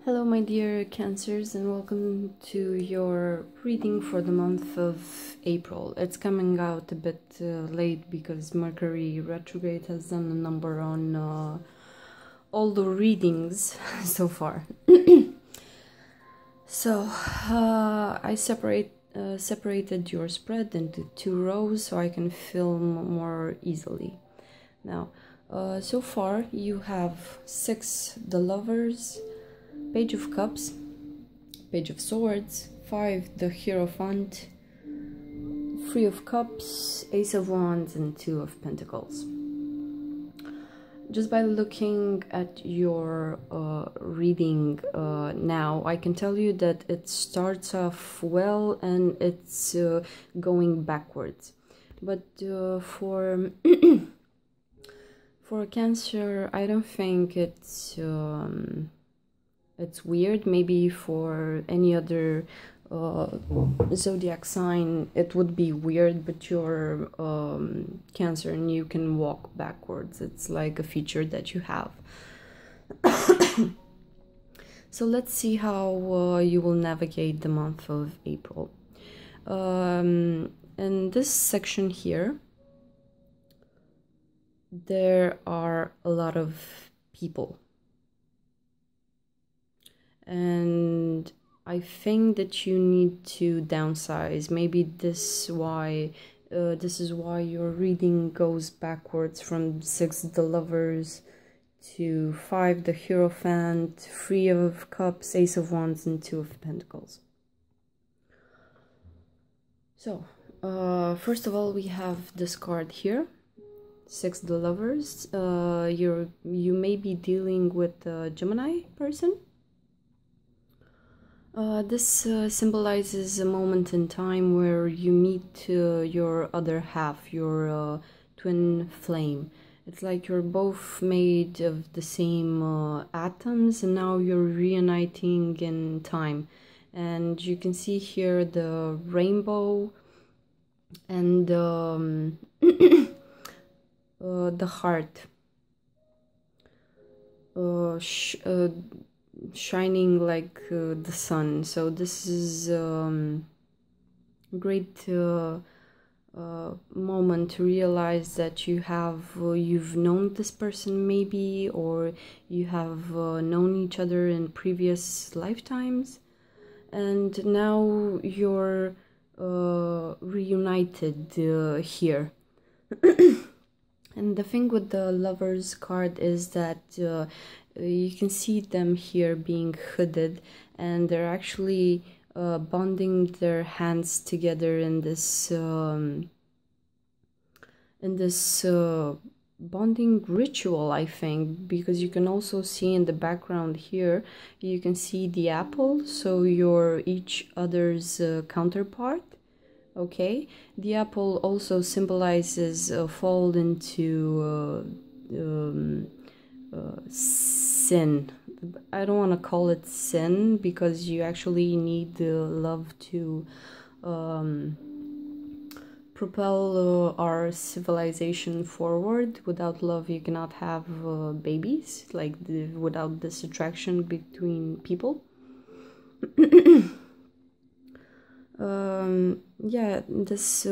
Hello my dear Cancers, and welcome to your reading for the month of April. It's coming out a bit late because Mercury retrograde has done a number on all the readings so far. So I separated your spread into two rows so I can film more easily. Now so far you have 6 the Lovers, Page of Cups, Page of Swords, 5 the Hierophant, 3 of Cups, Ace of Wands, and 2 of Pentacles. Just by looking at your reading now, I can tell you that it starts off well and it's going backwards. But for for Cancer, I don't think it's weird. Maybe for any other zodiac sign it would be weird, but you're Cancer and you can walk backwards. It's like a feature that you have. So let's see how you will navigate the month of April. In this section here, there are a lot of people. And I think that you need to downsize. Maybe this is why your reading goes backwards from 6 the Lovers to 5 the Hierophant, 3 of Cups, Ace of Wands, and 2 of Pentacles. So first of all, we have this card here, 6 the Lovers. You may be dealing with a Gemini person. This symbolizes a moment in time where you meet your other half, your twin flame. It's like you're both made of the same atoms, and now you're reuniting in time. And you can see here the rainbow and the heart shining like the sun. So this is great moment to realize that you've known this person maybe, or you have known each other in previous lifetimes, and now you're reunited here. And the thing with the Lovers card is that you can see them here being hooded, and they're actually bonding their hands together in this bonding ritual, I think, because you can also see in the background here, you can see the apple, so you're each other's counterpart. Okay, the apple also symbolizes a fall into sin. I don't want to call it sin because you actually need love to propel our civilization forward. Without love you cannot have babies, like without this attraction between people. Yeah, this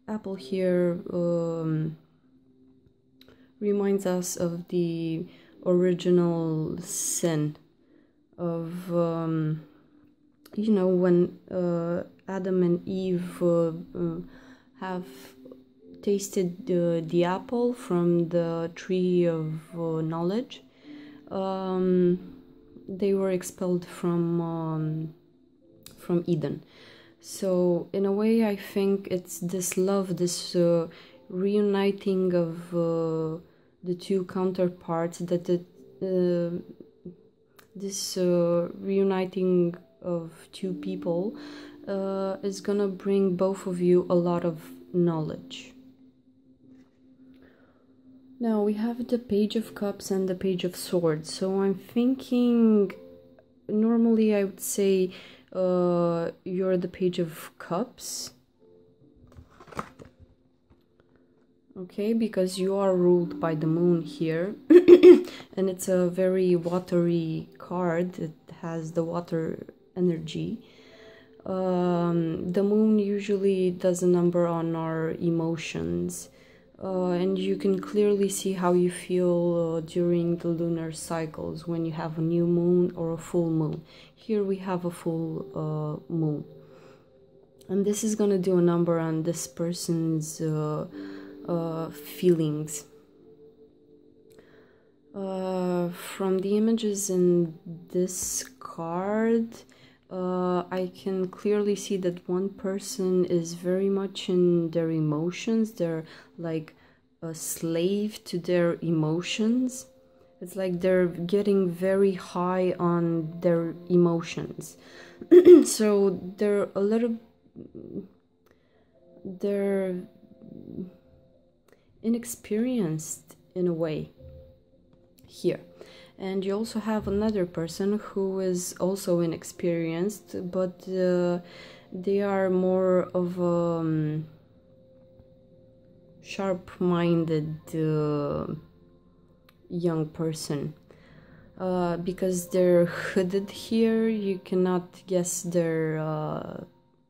apple here reminds us of the original sin of you know, when Adam and Eve have tasted the apple from the tree of knowledge. They were expelled from Eden. So in a way I think it's this love, this reuniting of the two counterparts, that this reuniting of two people is gonna bring both of you a lot of knowledge. Now we have the Page of Cups and the Page of Swords. So I'm thinking, normally I would say you're the Page of Cups. okay, because you are ruled by the moon here. And it's a very watery card. It has the water energy. The moon usually does a number on our emotions, and you can clearly see how you feel during the lunar cycles when you have a new moon or a full moon. Here we have a full moon, and this is gonna do a number on this person's feelings. From the images in this card, I can clearly see that one person is very much in their emotions. They're like a slave to their emotions. It's like they're getting very high on their emotions. So they're inexperienced in a way here. And you also have another person who is also inexperienced, but they are more of a sharp-minded young person. Because they're hooded here, you cannot guess their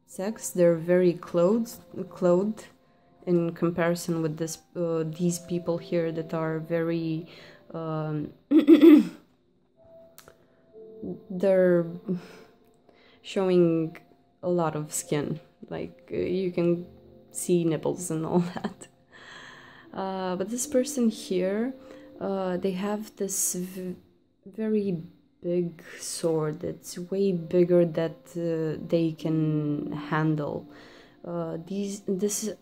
sex. They're very clothed in comparison with these people here that are very they're showing a lot of skin, like you can see nipples and all that. But this person here, they have this very big sword. It's way bigger that they can handle. This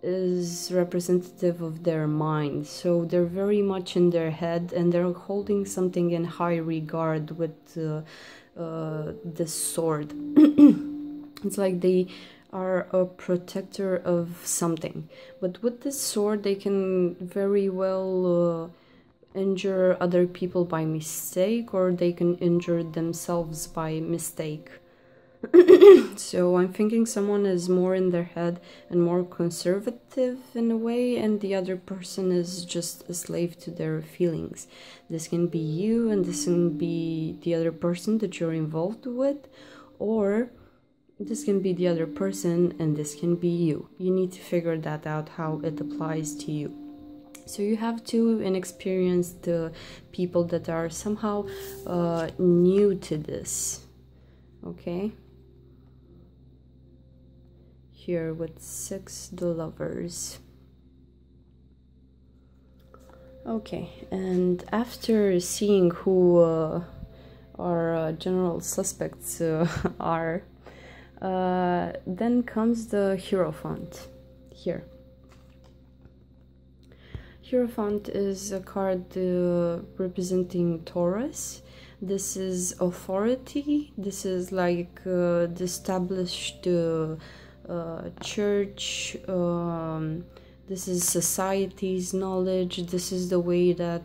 is representative of their mind, so they're very much in their head, and they're holding something in high regard with this sword. It's like they are a protector of something, but with this sword they can very well injure other people by mistake, or they can injure themselves by mistake. So I'm thinking someone is more in their head and more conservative in a way, and the other person is just a slave to their feelings. This can be you, and this can be the other person that you're involved with, or this can be the other person and this can be you. You need to figure that out, how it applies to you. So you have two inexperienced people that are somehow new to this, okay? Here with 6 the lovers. Okay, and after seeing who our general suspects are, then comes the Hierophant here. Hierophant is a card representing Taurus. This is authority. This is like the established church. This is society's knowledge. This is the way that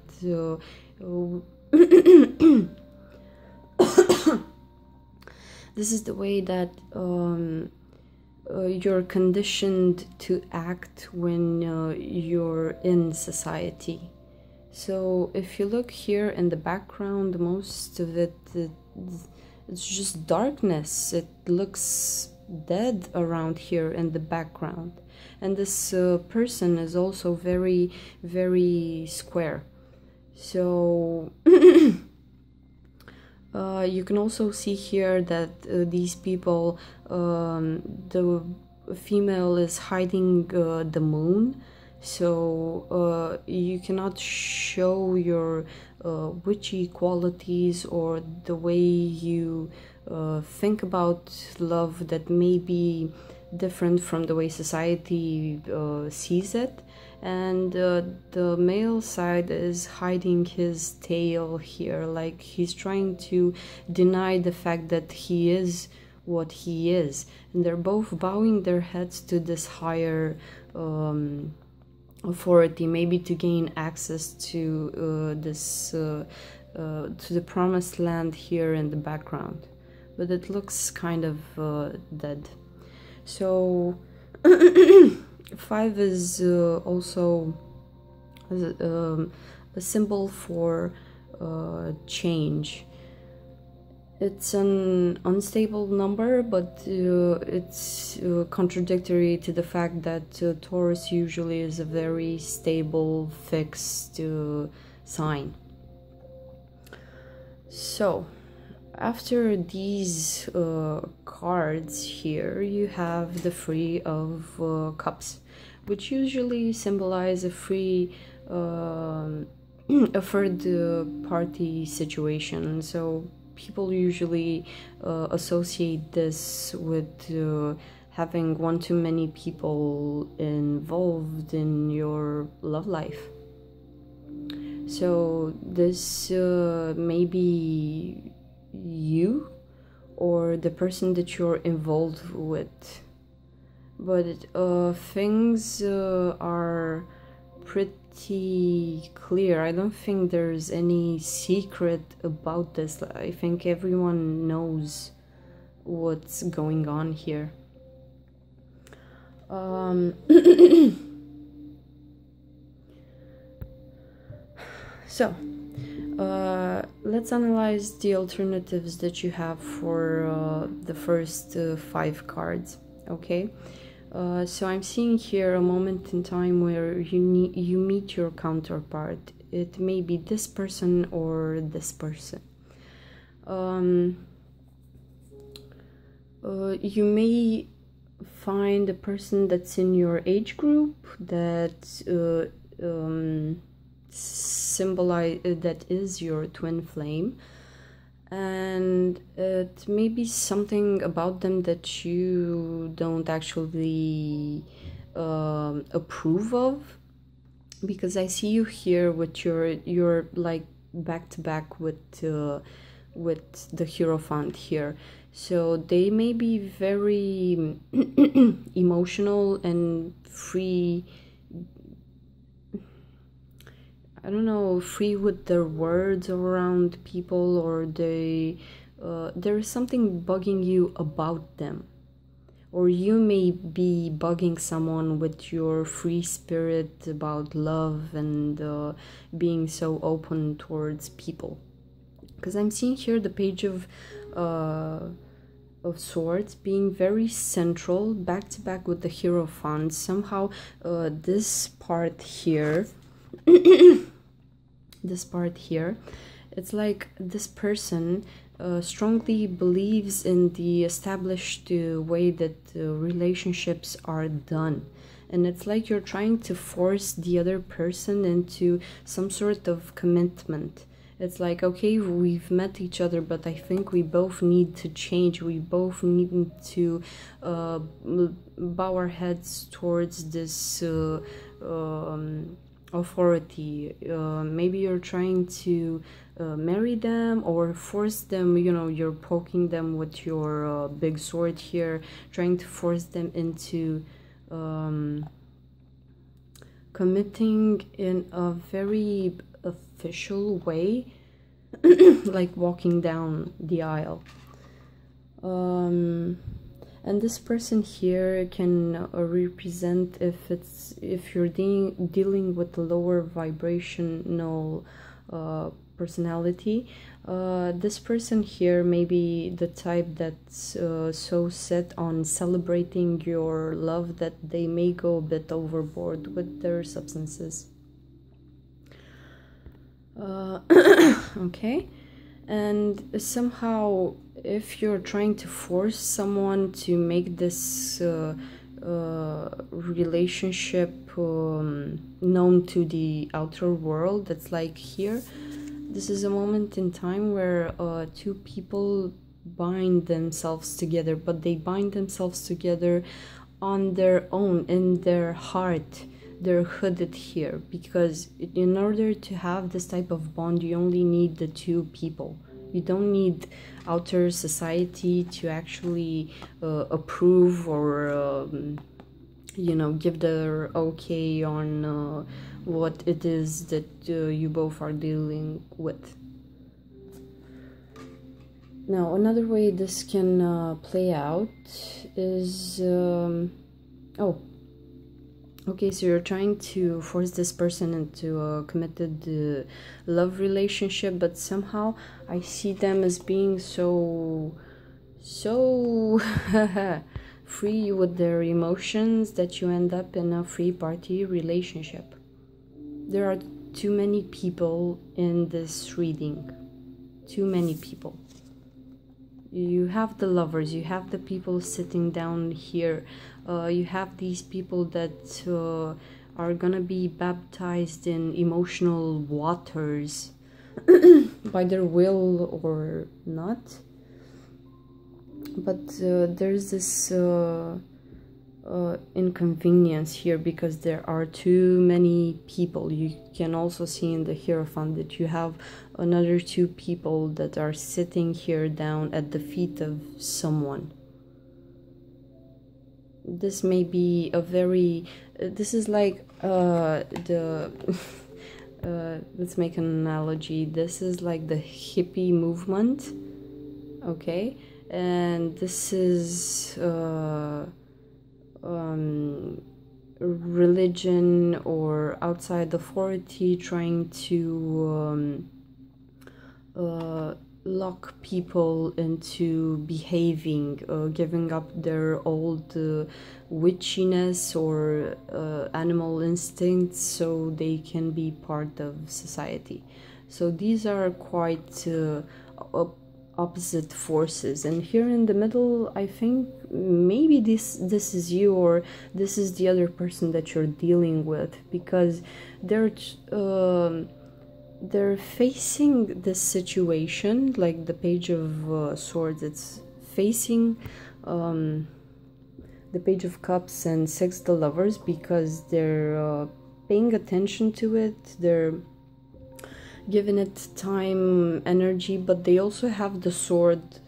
this is the way that you're conditioned to act when you're in society. So if you look here in the background, most of it, it's just darkness. It looks dead around here in the background. And this person is also very, very square. So you can also see here that these people, the female is hiding the moon, so you cannot show your witchy qualities or the way you think about love that may be different from the way society sees it. And the male side is hiding his tail here, like he's trying to deny the fact that he is what he is. And they're both bowing their heads to this higher authority, maybe to gain access to to the promised land here in the background. But it looks kind of dead. So 5 is also a symbol for change. It's an unstable number, but it's contradictory to the fact that Taurus usually is a very stable, fixed sign. So, after these cards here, you have the Three of Cups, which usually symbolize a free, a third party situation. So people usually associate this with having one too many people involved in your love life. So this may be you or the person that you're involved with, but things are pretty clear. I don't think there's any secret about this. I think everyone knows what's going on here. So let's analyze the alternatives that you have for the first 5 cards. Okay, so I'm seeing here a moment in time where you meet your counterpart. It may be this person or this person. You may find a person that's in your age group that that is your twin flame, and it may be something about them that you don't actually approve of, because I see you here with your like back to back with the Hierophant here. So they may be very emotional and free, I don't know, free with their words around people, or there is something bugging you about them, or you may be bugging someone with your free spirit about love and being so open towards people. Because I'm seeing here the Page of Swords being very central, back to back with the Hierophant. Somehow this part here this part here, it's like this person strongly believes in the established way that relationships are done, and it's like you're trying to force the other person into some sort of commitment. It's like, okay, we've met each other, but I think we both need to change. We both need to bow our heads towards this authority. Maybe you're trying to marry them or force them, you know, you're poking them with your big sword here, trying to force them into committing in a very official way, like walking down the aisle. And this person here can represent, if you're dealing with a lower vibrational personality, this person here may be the type that's so set on celebrating your love that they may go a bit overboard with their substances. Okay, and somehow if you're trying to force someone to make this relationship known to the outer world, that's like here, this is a moment in time where two people bind themselves together, but they bind themselves together on their own, in their heart. They're hooded here, because in order to have this type of bond, you only need the two people. You don't need outer society to actually approve or you know, give their okay on what it is that you both are dealing with. Now, another way this can play out is Okay, so you're trying to force this person into a committed love relationship, but somehow I see them as being so free with their emotions that you end up in a free party relationship. There are too many people in this reading. Too many people. You have the lovers, you have the people sitting down here, you have these people that are gonna be baptized in emotional waters by their will or not. But there's this inconvenience here because there are too many people. You can also see in the Hierophant that you have another two people that are sitting here down at the feet of someone. This may be a very this is like let's make an analogy. This is like the hippie movement, okay, and this is religion or outside authority trying to lock people into behaving, giving up their old witchiness or animal instincts so they can be part of society. So these are quite opposite forces, and here in the middle I think maybe this is you or this is the other person that you're dealing with, because they're facing this situation like the Page of Swords. It's facing the Page of Cups and Six the Lovers because they're paying attention to it, they're giving it time, energy, but they also have the sword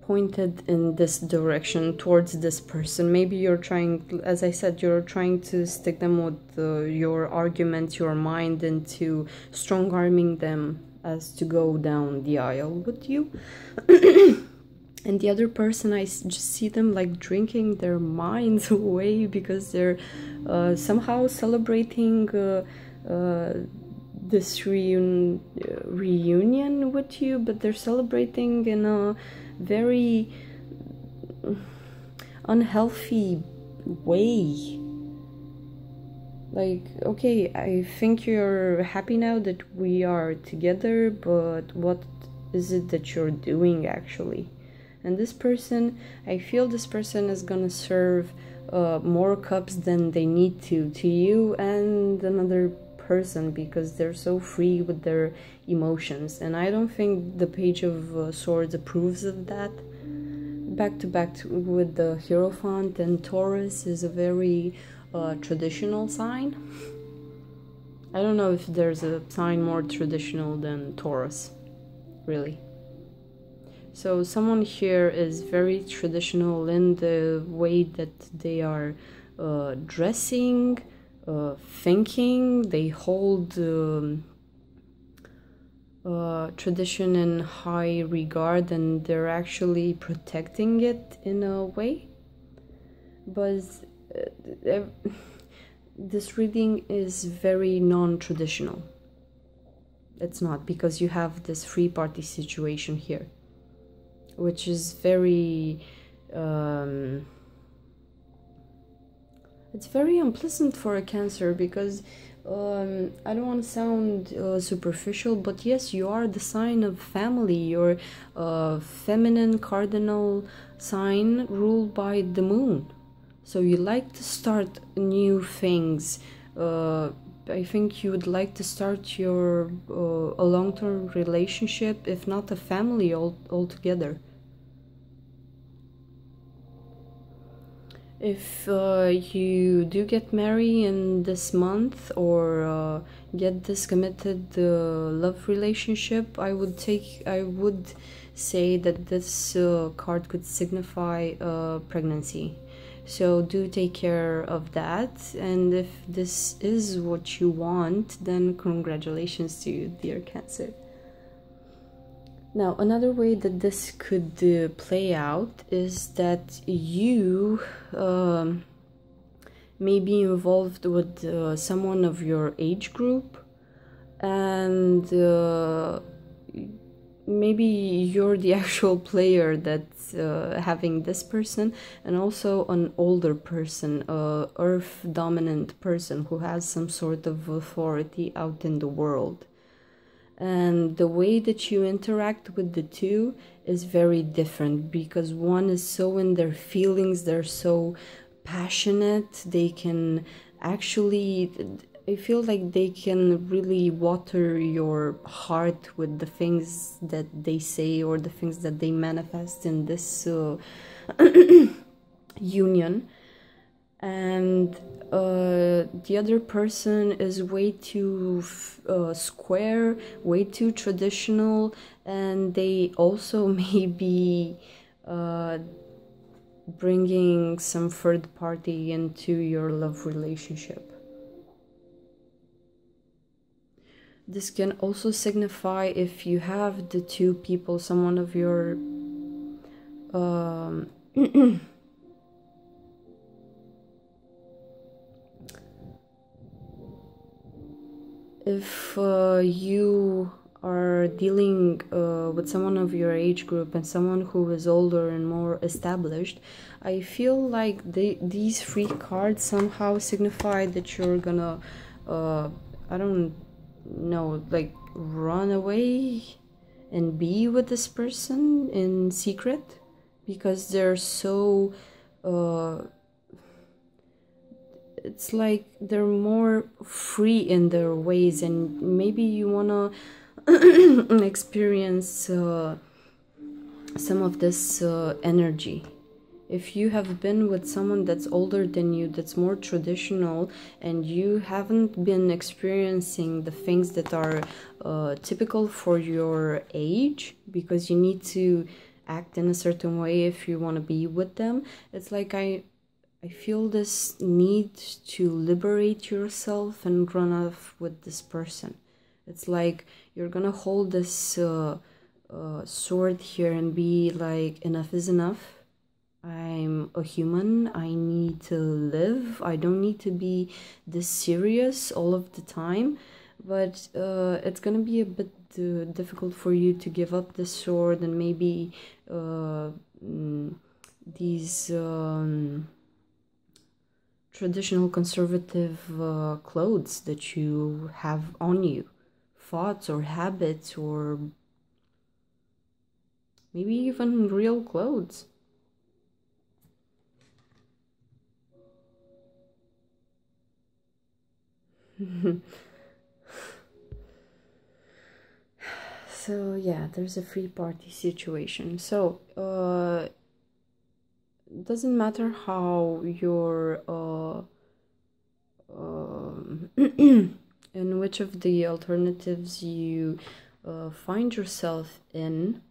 pointed in this direction towards this person. Maybe you're trying, as I said, you're trying to stick them with your arguments, your mind, into strong-arming them as to go down the aisle with you. And the other person, I just see them like drinking their minds away because they're somehow celebrating this reunion with you, but they're celebrating in a very unhealthy way. Like, okay, I think you're happy now that we are together, but what is it that you're doing actually? And this person, I feel this person is gonna serve more cups than they need to you and another person, because they're so free with their emotions. And I don't think the Page of Swords approves of that. Back to back with the Hierophant, and Taurus is a very traditional sign. I don't know if there's a sign more traditional than Taurus, really. So someone here is very traditional in the way that they are dressing, thinking. They hold tradition in high regard, and they're actually protecting it in a way. But this reading is very non-traditional. It's not, because you have this free party situation here, which is very it's very unpleasant for a Cancer, because I don't want to sound superficial, but yes, you are the sign of family. You're a feminine cardinal sign ruled by the moon, so you like to start new things. I think you would like to start your a long-term relationship, if not a family altogether. If you do get married in this month, or get this committed love relationship, I would say that this card could signify pregnancy. So do take care of that, and if this is what you want, then congratulations to you, dear Cancer. Now, another way that this could play out is that you may be involved with someone of your age group, and maybe you're the actual player that's having this person, and also an older person, earth dominant person who has some sort of authority out in the world. And the way that you interact with the two is very different, because one is so in their feelings, they're so passionate, they can actually, I feel like they can really water your heart with the things that they say or the things that they manifest in this union. And the other person is way too square, way too traditional, and they also may be bringing some third party into your love relationship. This can also signify if you have the two people, someone of your if you are dealing with someone of your age group and someone who is older and more established, I feel like these three cards somehow signify that you're gonna, I don't know, like run away and be with this person in secret, because they're so it's like they're more free in their ways, and maybe you wanna experience some of this energy. If you have been with someone that's older than you, that's more traditional, and you haven't been experiencing the things that are typical for your age, because you need to act in a certain way if you want to be with them, it's like I feel this need to liberate yourself and run off with this person. It's like you're gonna hold this sword here and be like, enough is enough. I'm a human. I need to live. I don't need to be this serious all of the time. But it's gonna be a bit difficult for you to give up the sword, and maybe these traditional conservative clothes that you have on you, thoughts or habits, or maybe even real clothes. So yeah, there's a free party situation. So doesn't matter how you're in which of the alternatives you find yourself in,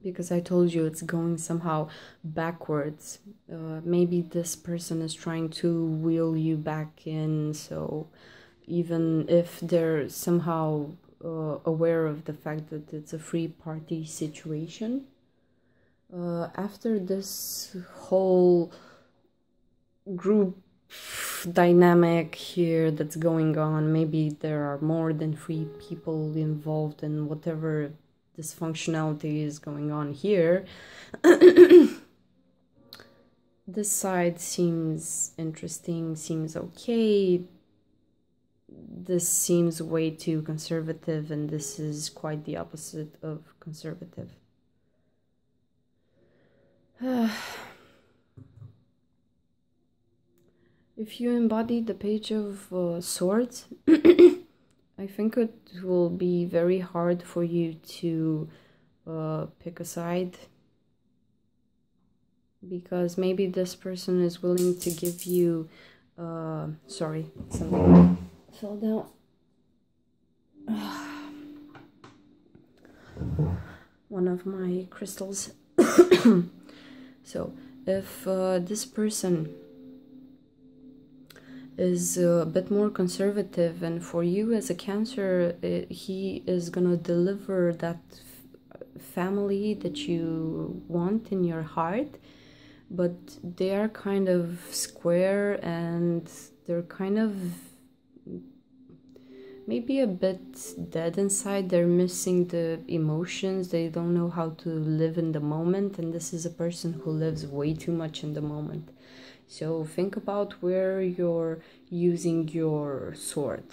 because I told you it's going somehow backwards. Maybe this person is trying to wheel you back in, so even if they're somehow aware of the fact that it's a free party situation, after this whole group dynamic here that's going on, maybe there are more than 3 people involved in whatever dysfunctionality is going on here. This side seems interesting, seems okay. This seems way too conservative, and this is quite the opposite of conservative. If you embody the Page of Swords, I think it will be very hard for you to pick a side, because maybe this person is willing to give you sorry, something fell down. One of my crystals. So if this person is a bit more conservative, and for you as a Cancer, he is gonna deliver that family that you want in your heart, but they are kind of square and they're kind of maybe a bit dead inside. They're missing the emotions. They don't know how to live in the moment, and this is a person who lives way too much in the moment. So think about where you're using your sword.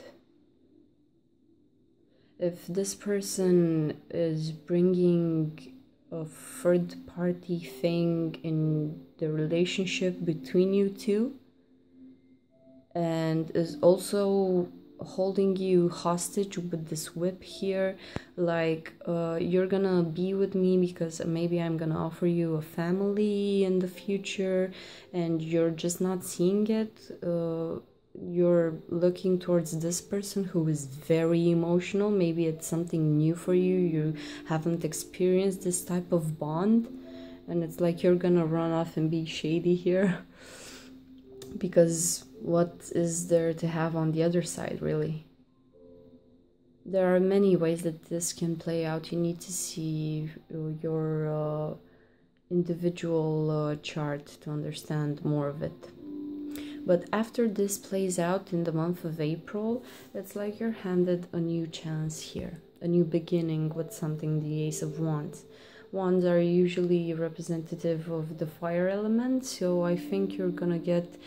If this person is bringing a third party thing in the relationship between you two, and is also holding you hostage with this whip here, like you're gonna be with me because maybe I'm gonna offer you a family in the future, and you're just not seeing it. You're looking towards this person who is very emotional. Maybe it's something new for you. You haven't experienced this type of bond, and it's like you're gonna run off and be shady here because what is there to have on the other side, really? There are many ways that this can play out. You need to see your individual chart to understand more of it. But after this plays out in the month of April, it's like you're handed a new chance here, a new beginning with something, the Ace of Wands. Wands are usually representative of the fire element, so I think you're gonna get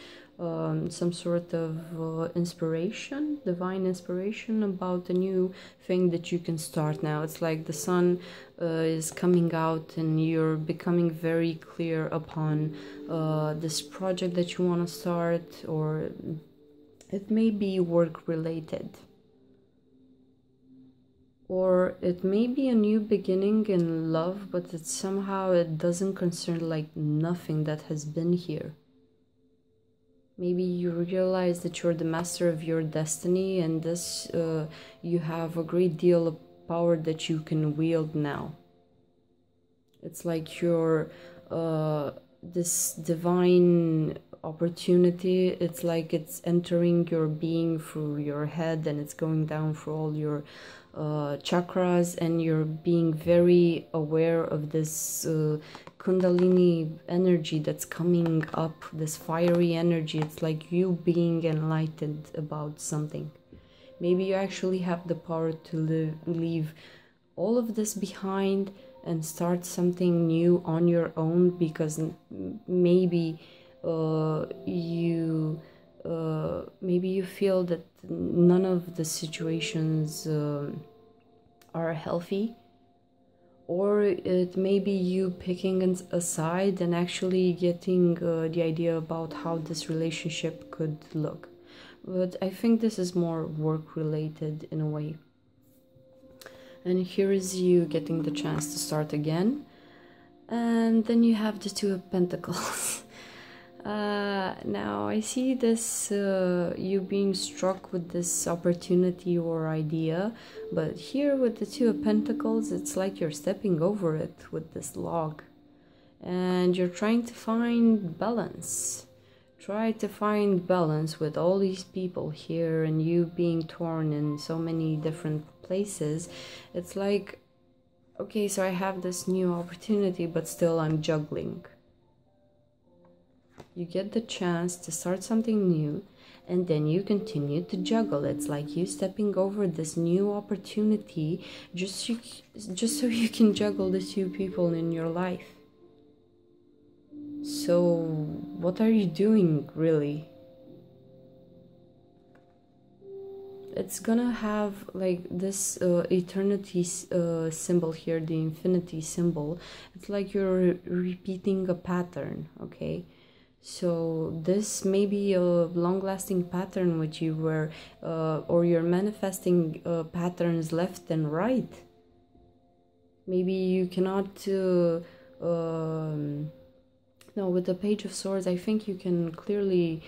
some sort of inspiration, divine inspiration about a new thing that you can start now. It's like the sun is coming out and you're becoming very clear upon this project that you want to start, or it may be work related, or it may be a new beginning in love, but it doesn't concern like nothing that has been here. Maybe you realize that you're the master of your destiny, and this you have a great deal of power that you can wield now. It's like you're this divine opportunity. It's like it's entering your being through your head, and it's going down through all your chakras, and you're being very aware of this Kundalini energy that's coming up, this fiery energy. It's like you being enlightened about something. Maybe you actually have the power to leave all of this behind and start something new on your own, because maybe you feel that none of the situations are healthy, or it may be you picking a side and actually getting the idea about how this relationship could look. But I think this is more work related in a way. And here is you getting the chance to start again. And then you have the Two of Pentacles. Now I see this you being struck with this opportunity or idea, but here with the Two of Pentacles, it's like you're stepping over it with this log, and you're trying to find balance. Try to find balance with all these people here and you being torn in so many different places. It's like, okay, so I have this new opportunity, but still I'm juggling. You get the chance to start something new, and then you continue to juggle. It's like you stepping over this new opportunity just so you can juggle the two people in your life. So what are you doing, really? It's gonna have like this eternity symbol here, the infinity symbol. It's like you're repeating a pattern, okay? So this may be a long-lasting pattern with you, where or you're manifesting patterns left and right. Maybe you cannot no, with the Page of Swords, I think you can clearly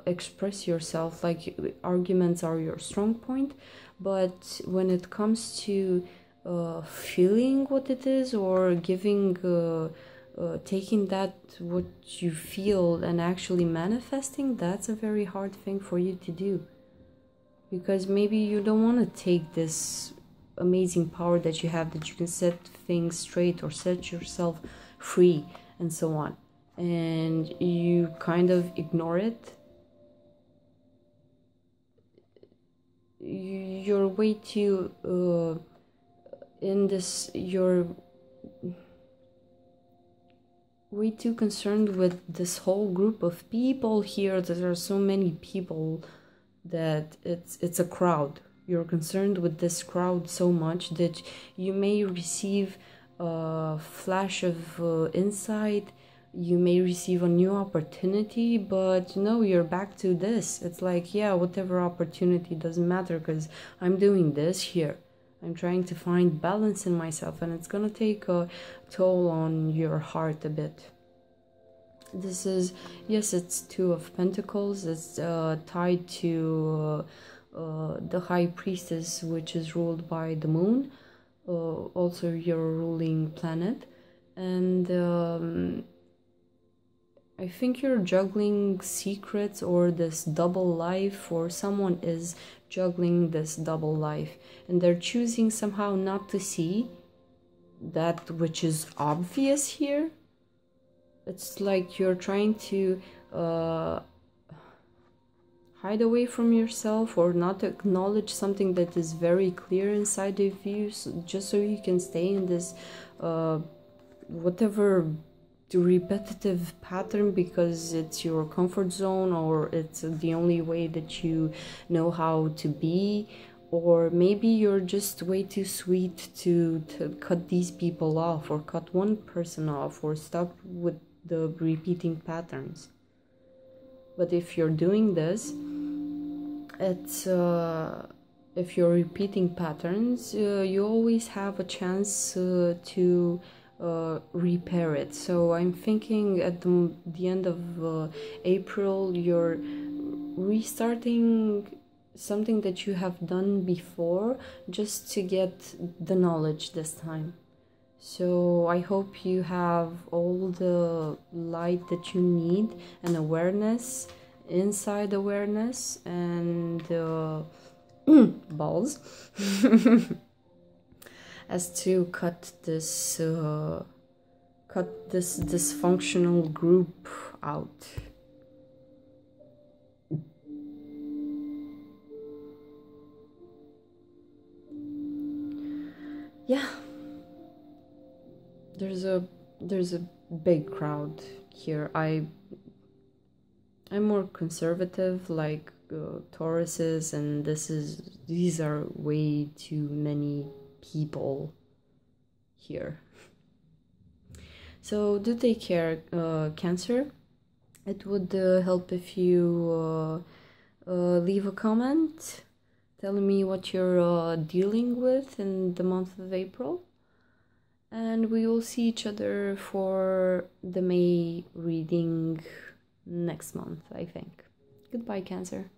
express yourself. Like, arguments are your strong point, but when it comes to feeling what it is, or giving taking that what you feel and actually manifesting, that's a very hard thing for you to do, because maybe you don't want to take this amazing power that you have, that you can set things straight or set yourself free and so on, and you kind of ignore it. You're way too you're way too concerned with this whole group of people here. There are so many people that it's a crowd. You're concerned with this crowd so much that you may receive a flash of insight, you may receive a new opportunity, but no, you're back to this. It's like, yeah, whatever opportunity, doesn't matter, because I'm doing this here. I'm trying to find balance in myself, and it's gonna take a toll on your heart a bit. This is, yes, it's Two of Pentacles. It's tied to the High Priestess, which is ruled by the moon, also your ruling planet. And I think you're juggling secrets, or this double life, or someone is juggling this double life, and they're choosing somehow not to see that which is obvious here. It's like you're trying to hide away from yourself, or not acknowledge something that is very clear inside of you, just so you can stay in this whatever repetitive pattern, because it's your comfort zone, or it's the only way that you know how to be. Or maybe you're just way too sweet to cut these people off, or cut one person off, or stop with the repeating patterns. But if you're doing this, it's if you're repeating patterns, you always have a chance to repair it. So I'm thinking at the end of April, you're restarting something that you have done before, just to get the knowledge this time. So I hope you have all the light that you need, and awareness, inside awareness, and balls as to cut this dysfunctional group out. Yeah, there's a big crowd here. I'm more conservative, like Tauruses, and these are way too many people here. So do take care, Cancer. It would help if you leave a comment telling me what you're dealing with in the month of April. And we will see each other for the May reading next month, I think. Goodbye, Cancer.